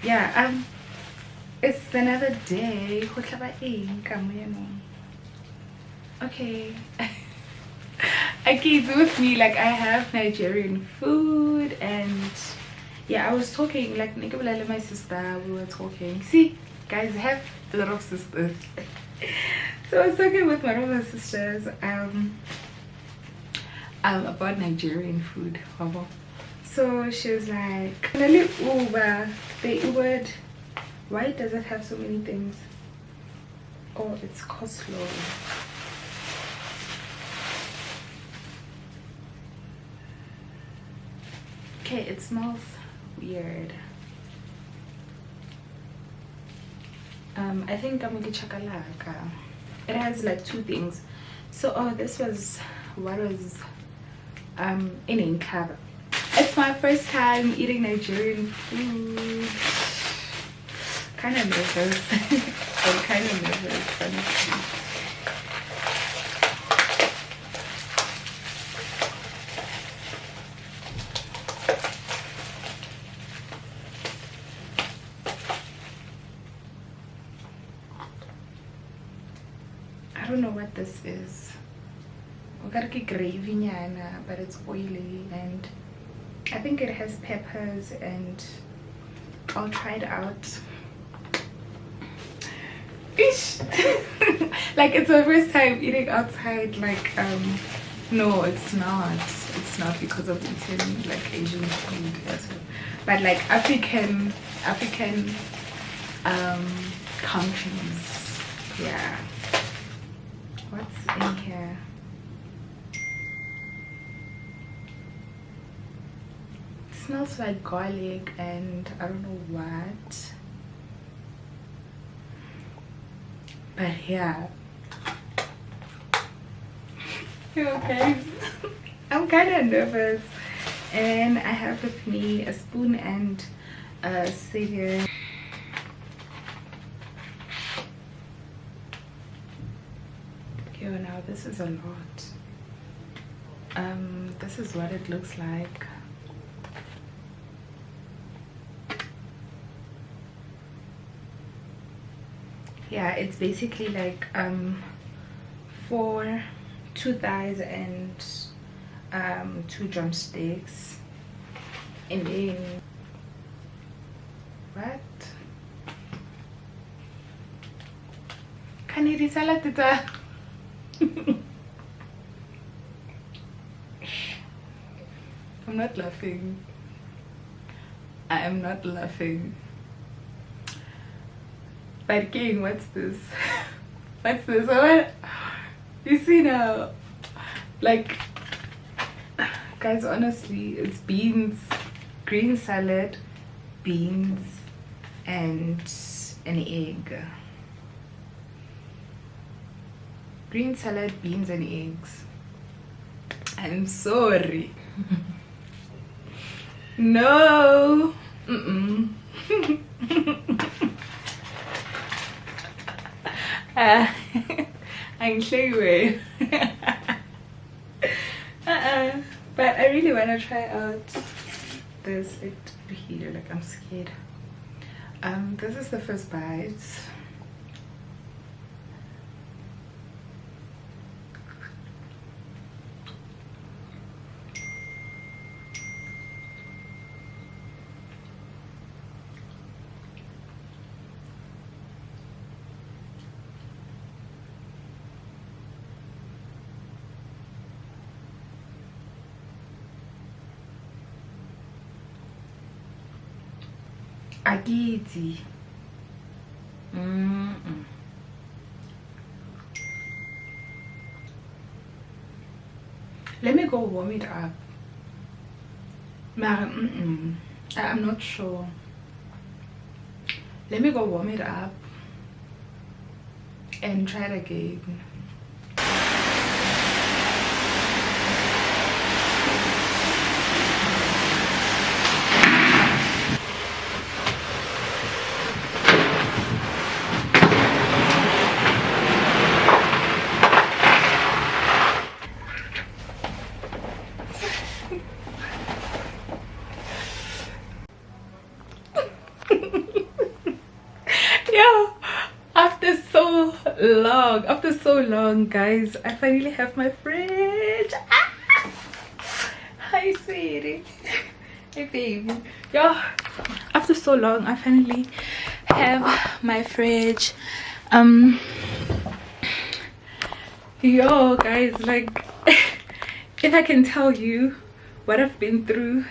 yeah, it's another day. Okay. Okay, it's with me. Like, I have Nigerian food, and yeah, I was talking like Nikabula, my sister. We were talking. See, guys, I have a lot of sisters. So I was talking with one of my sisters about Nigerian food. So she was like, Uber. They Ubered. Why does it have so many things? Oh, it's coleslaw. Okay, it smells weird. I think I'm gonna chakalaka. It has like two things. So this was what was in Inca. It's my first time eating Nigerian food. Kind of nervous. I'm kind of nervous, honestly. I don't know what this is. We got a gravy nyana, but it's oily, and I think it has peppers, and I'll try it out. Ish. Like, it's my first time eating outside. Like, no, it's not. It's not because of eating like Asian food, but like African countries. Yeah. What's in here? It smells like garlic and I don't know what. But yeah. Okay. I'm kind of nervous. And I have with me a spoon and a savior. Okay, well now this is a lot. This is what it looks like. Yeah, it's basically like 2 thighs and 2 drumsticks, and then what? Can you tell it? I'm not laughing. I am not laughing. But again, what's this? What's this? What? You see now? Like, guys, honestly, it's beans, green salad, beans, and an egg. Green salad, beans, and eggs. I'm sorry. No. I'm sure. But I really want to try out this here. Like, I'm scared. This is the first bite. Agiti. Let me go warm it up. I'm not sure. Let me go warm it up and try it again. Yeah, after so long, guys, I finally have my fridge. Hi, sweetie. Hey, baby. Yeah, after so long, I finally have my fridge. Yo, guys, like, if I can tell you what I've been through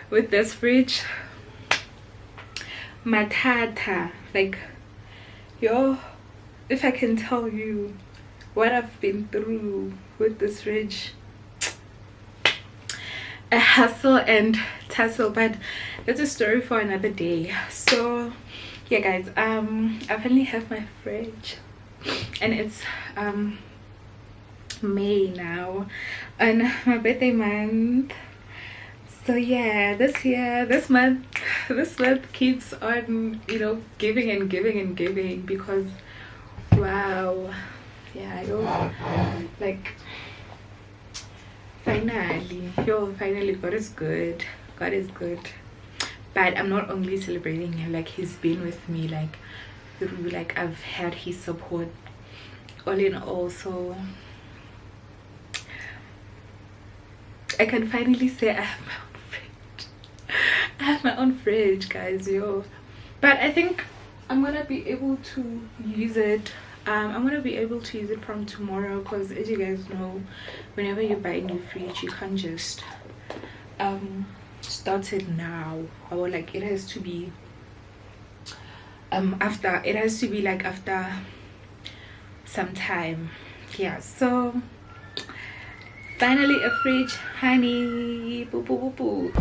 with this fridge, matata, like, yo, if I can tell you what I've been through with this fridge, a hassle and tussle, but that's a story for another day. So yeah, guys, I finally have my fridge, and it's May now, and my birthday month. So yeah, this month keeps on, you know, giving and giving and giving, because wow, yeah, like, finally God is good. But I'm not only celebrating him, like, he's been with me, like, through, like, I've had his support all in all. So I can finally say I have my own fridge. I have my own fridge, guys, yo. But I think I'm gonna be able to use it. I'm gonna be able to use it from tomorrow, because as you guys know, whenever you buy a new fridge, you can't just start it now, or like it has to be after some time. Yeah, so finally a fridge, honey. Boo boo boo boo.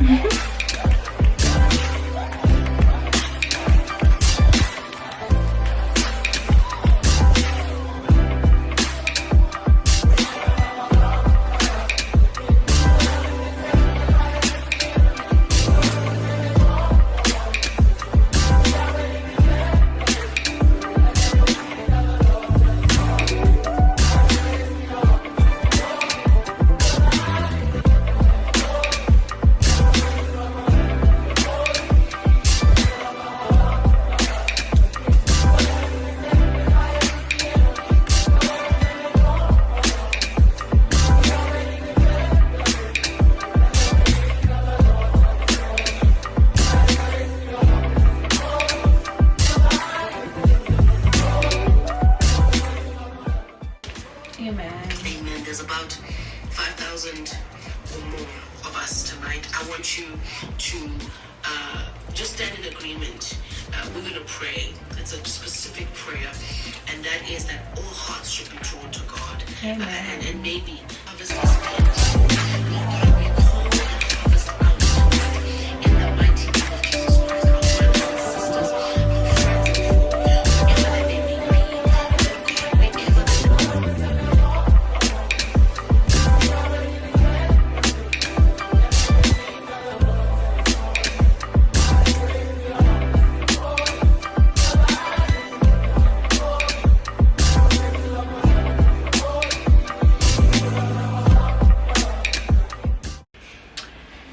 Amen. There's about 5,000 or more of us tonight. I want you to just stand in agreement. We're going to pray. It's a specific prayer, and that is that all hearts should be drawn to God. Amen. And maybe harvest is end. Lord God, we call the harvest out tonight in the mighty name of Jesus Christ. Our brothers and sisters, our friends and foe, wherever they may be, Lord God, wherever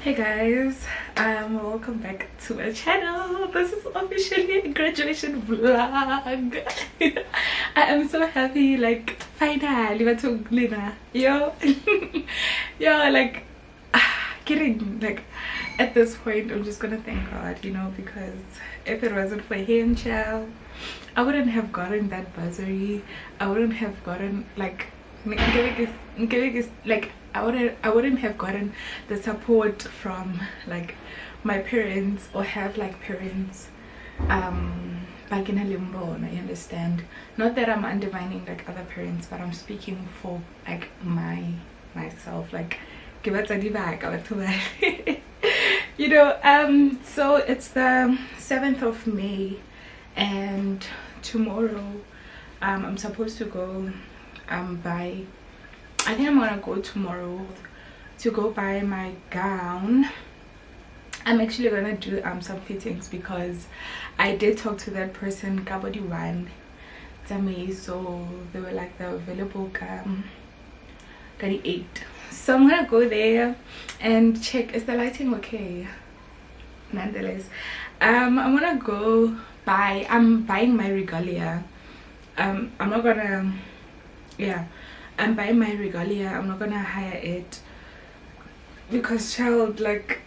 Hey guys, welcome back to my channel. This is officially a graduation vlog. I am so happy, like, finally yo yo, like, kidding, like, at this point I'm just gonna thank God, you know, because if it wasn't for him, child, I wouldn't have gotten that bursary. I wouldn't have gotten, like, like, I wouldn't have gotten the support from, like, my parents, or have, like, parents back in a limbo. You understand? Not that I'm undermining, like, other parents, but I'm speaking for, like, myself, like, give it a back, you know. So it's the 7th of May, and tomorrow I'm supposed to go I think I'm gonna go tomorrow to go buy my gown. I'm actually gonna do some fittings, because I did talk to that person, Kabodi One, so they were like, the available 38. So I'm gonna go there and check, is the lighting okay? Nonetheless, I'm gonna go buy. I'm buying my regalia. I'm not gonna. Yeah, I'm buying my regalia. I'm not gonna hire it because, child, like,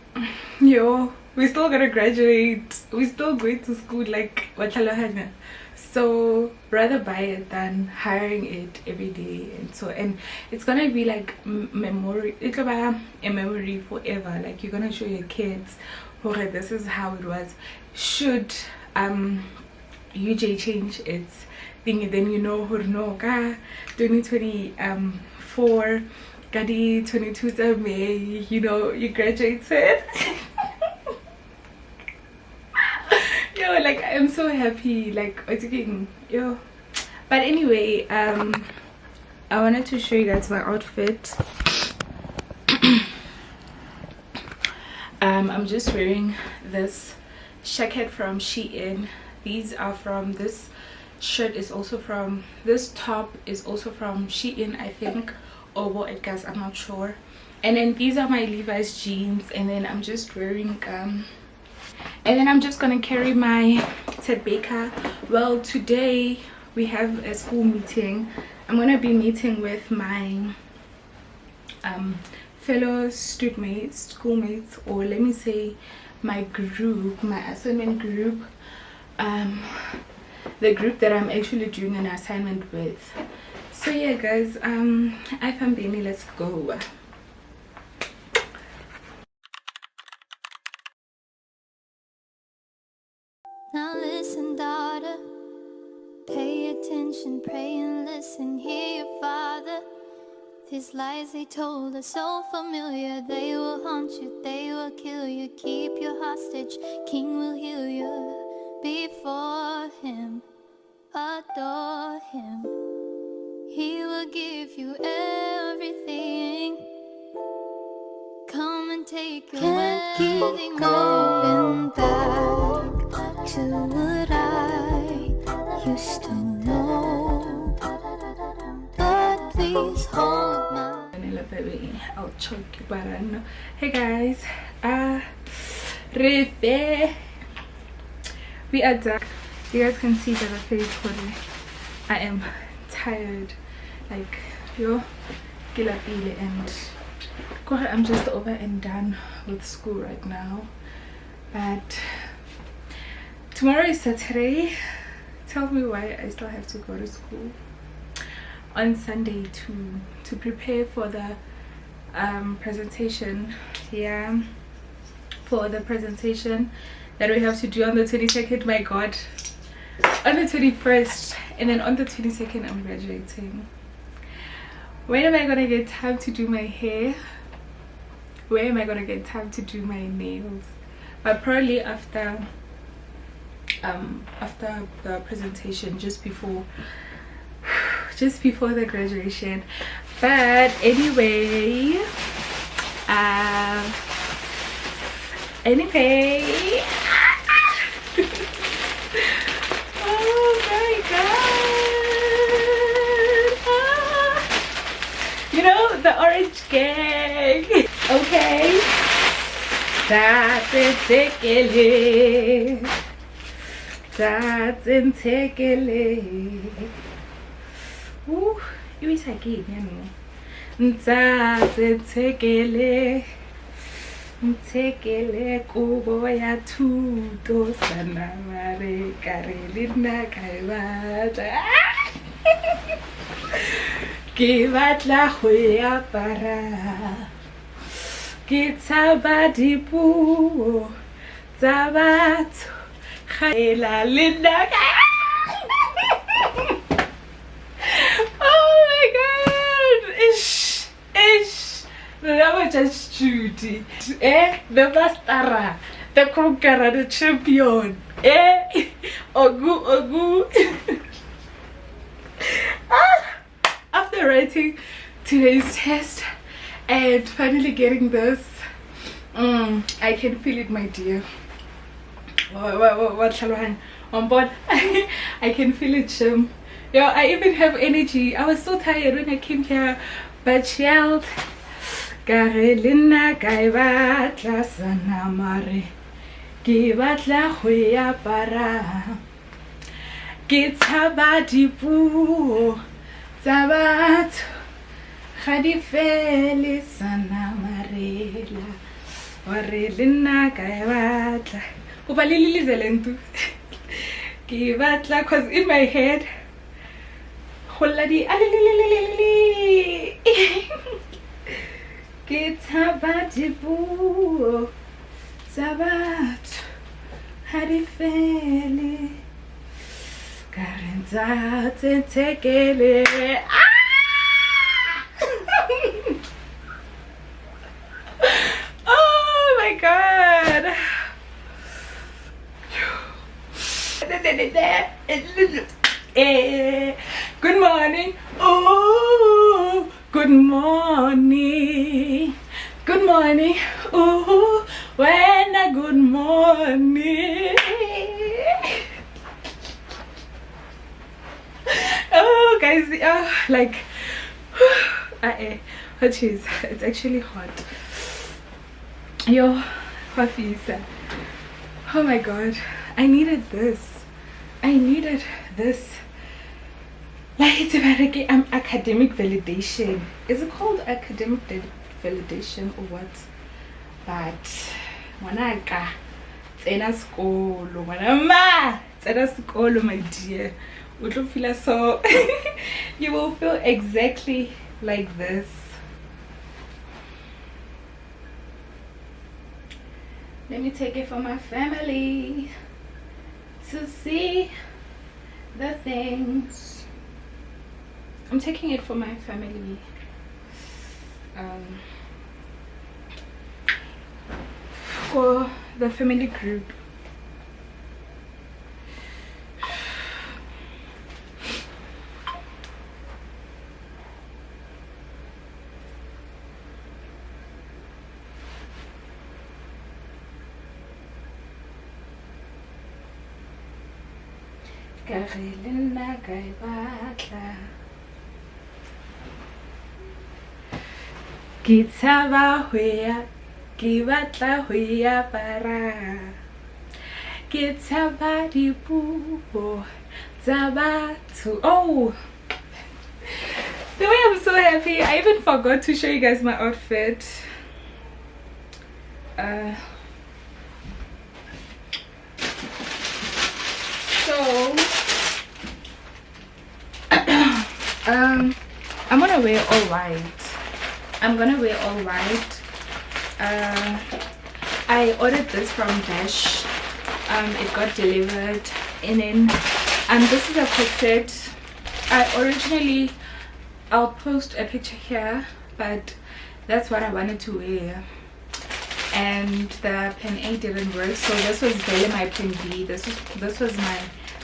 yo, we're still gonna graduate. We're still going to school, like, watlhalohanya. So rather buy it than hiring it every day. And so, and it's gonna be like memory. It's gonna be a memory forever. Like, you're gonna show your kids, okay, this is how it was. Should UJ change its thingy, then you know, no, 2024 Gadi 22 May, you know, you graduated. Yo, like, I'm so happy, like, yo. But anyway, I wanted to show you guys my outfit. I'm just wearing this jacket from Shein. These are from, this shirt is also from, this top is also from Shein, I think, or what it guys, I'm not sure. And then these are my Levi's jeans, and then I'm just wearing and then I'm just gonna carry my Ted Baker. Well, today we have a school meeting. I'm gonna be meeting with my fellow schoolmates, or let me say my group, my assignment group, the group that I'm actually doing an assignment with. So yeah guys, Ifambeni, let's go. Now listen, daughter, pay attention, pray and listen, hear your father. These lies they told are so familiar, they will haunt you, they will kill you, keep you hostage, king will heal you. Before him, adore him, he will give you everything. Come and take your wedding. Can't keep going back to what I used to know, but please hold my Vanilla baby, I'll choke you, but I know. Hey guys, we are done. You guys can see that my face for me. I am tired, like, yo, kilapile, and I'm just over and done with school right now. But tomorrow is Saturday. Tell me why I still have to go to school on Sunday to prepare for the presentation. Yeah, for the presentation that we have to do on the 22nd. My god, on the 21st, and then on the 22nd I'm graduating. When am I gonna get time to do my hair? Where am I gonna get time to do my nails? But probably after the presentation, just before the graduation. But anyway, oh my god, you know, the orange gang. Okay, that's it, tickle. That's in tickle. Ooh, you is again, you know. That's it, tickle. Tickle, kubo ya tuto sana mare karelina kaibata. Ke batla go ya para. Ke tsaba dipuo tsa batho. Khaela linda. Oh my god. Ish. The number just Judy. The Bastara, the conqueror, the champion. Ogu. After writing today's test and finally getting this, I can feel it, my dear. What shall I on board? I can feel it, Shim. Yo, I even have energy. I was so tired when I came here, but child, Karelina Kaibatla Sanamare ke batla go e apara ke tshaba dipuo tsa batho ga di fele sana marela wa re le nna ka e batla o ba le lizelentu ke batla cause in my head holla di ke tshaba dipuo tsa batho ga di fele ka re ntsa tsekele oh my god. Good morning. Oh, good morning. Good morning. Oh, when a good morning. Oh, guys, like, what is? It's actually hot. Yo, coffee. Oh my god, I needed this. Like, it's about academic validation. Is it called academic validation or what? But wanaka tsena skolo mama tsena skolo my dear utlo feel so you will feel exactly like this. Let me take it for my family to see the things. I'm taking it for my family. For the family group. Ke tshaba ho ya ke batla ho e apara ke tshaba dipuo tsa batho. Oh, the way I'm so happy, I even forgot to show you guys my outfit. So I'm gonna wear all white. I ordered this from Dash. It got delivered, and then this is a corset. I'll post a picture here, but that's what I wanted to wear, and the pen A didn't work, so this was really my pen B. This was my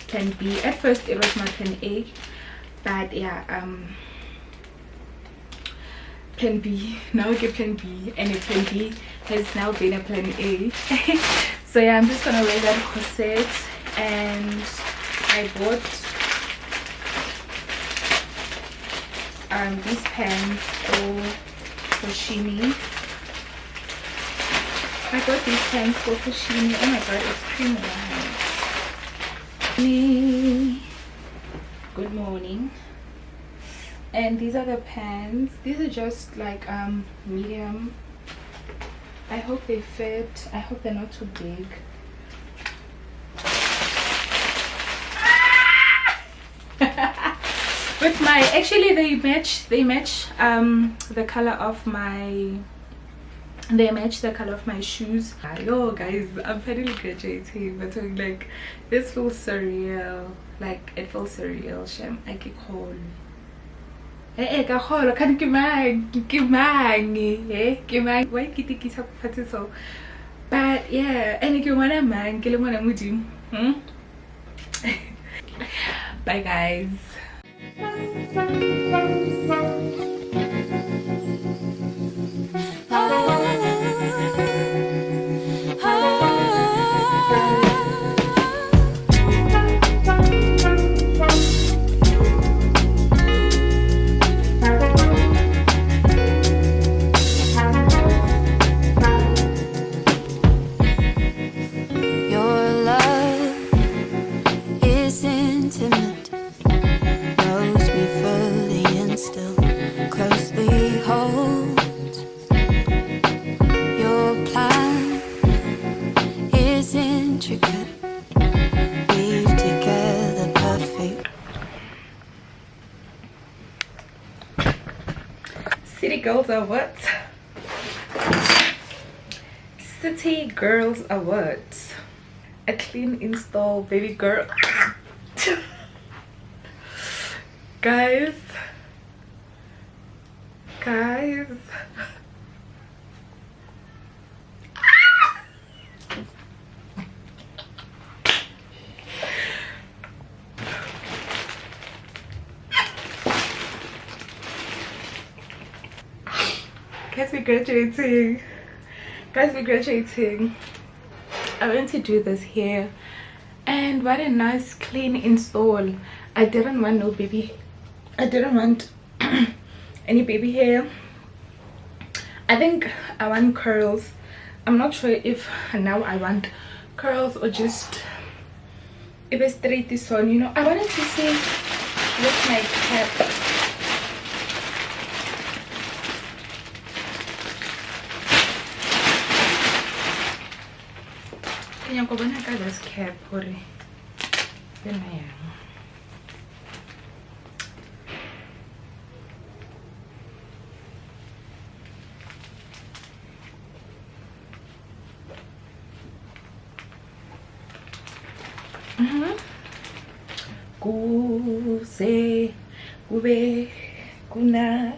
pen B. At first it was my pen A, but yeah, pen B, now I get pen B, and a pen B has now been a pen A. So yeah, I'm just gonna wear that corset, and I bought these pants for Shimi. I got these pants for Shimi. Oh my god, it's cream white. Good morning. And these are the pants. These are just like medium. I hope they fit. I hope they're not too big. With my, actually they match the color of my, they match the color of my shoes. Yo guys, I'm finally graduating, but I'm like, this feels surreal. Like, it feels surreal. Shem, I can call. Hey, can you why kitty so? But yeah, and if you want a man, kill him on a moody. Bye guys. intimate, knows me fully and still closely holds. Your plan is intricate, weave together perfect. City girls are what? City girls are what? A clean install, baby girl. Guys. Guys, we're graduating. I went to do this hair, and what a nice clean install. I didn't want no baby. I didn't want any baby hair. I think I want curls. I'm not sure if now I want curls or just if I straight this on, you know. I wanted to see with my cap. Yang ko bona ka this cap hore bena yang. Kuse kube kuna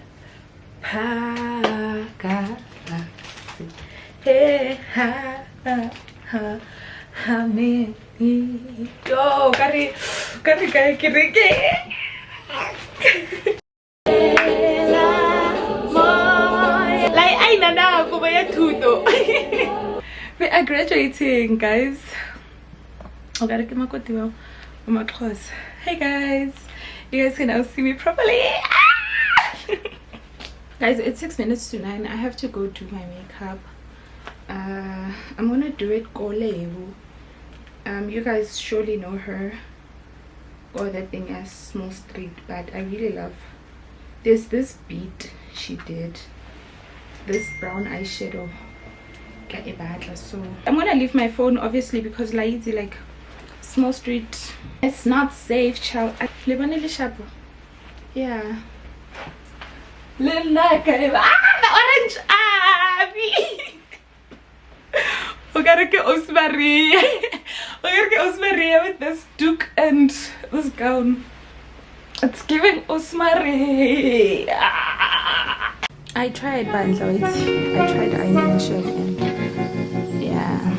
phaka he ha ha Amen. Yo, kari kirike. Like I nana ko ba ya thuto. We are graduating, guys. I gotta get my koti my clothes. Hey guys, you guys can now see me properly. Guys, it's 6 minutes to 9. I have to go do my makeup. I'm gonna do it Kolebu. You guys surely know her or that thing as Small Street, but I really love this beat she did, this brown eyeshadow. So I'm gonna leave my phone obviously because like Small Street, it's not safe, child. Yeah, the orange Abby. We gotta get Osmaria. We gotta get Osmaria with this duke and this gown. It's giving Osmaria. I tried Banza. I tried ironing shirt and yeah.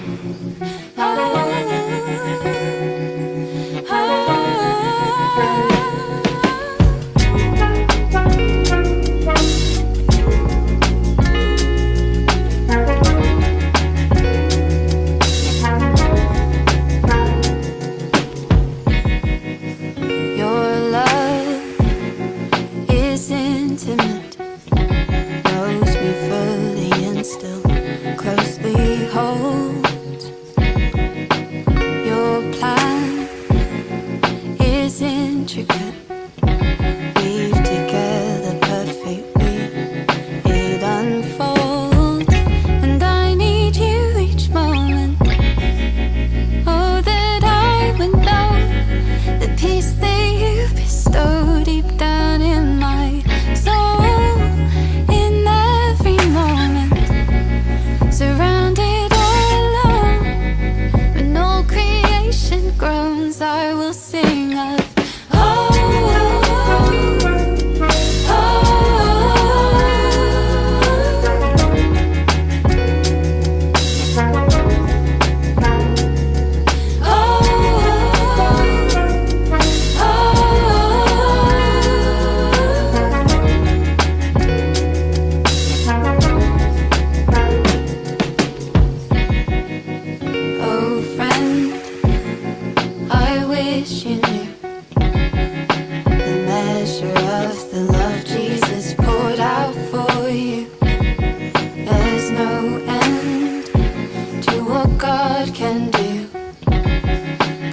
God can do.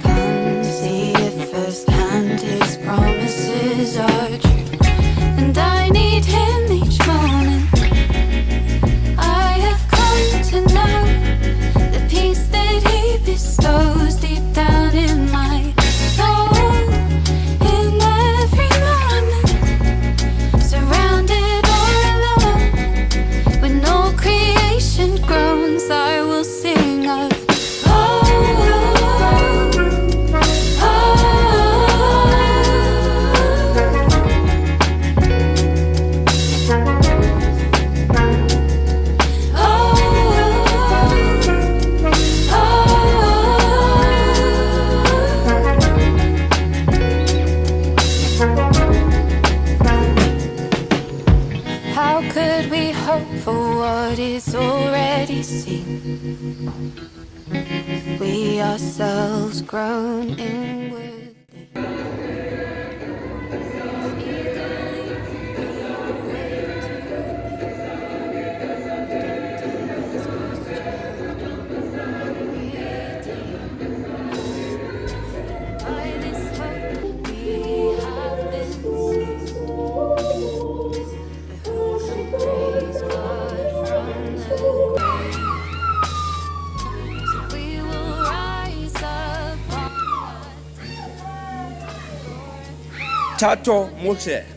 Come see it firsthand. what is already seen. We ourselves grown inwardly. By this hope we have been seized. Who can praise God from the grave? So we will rise up on Thato Mmutle.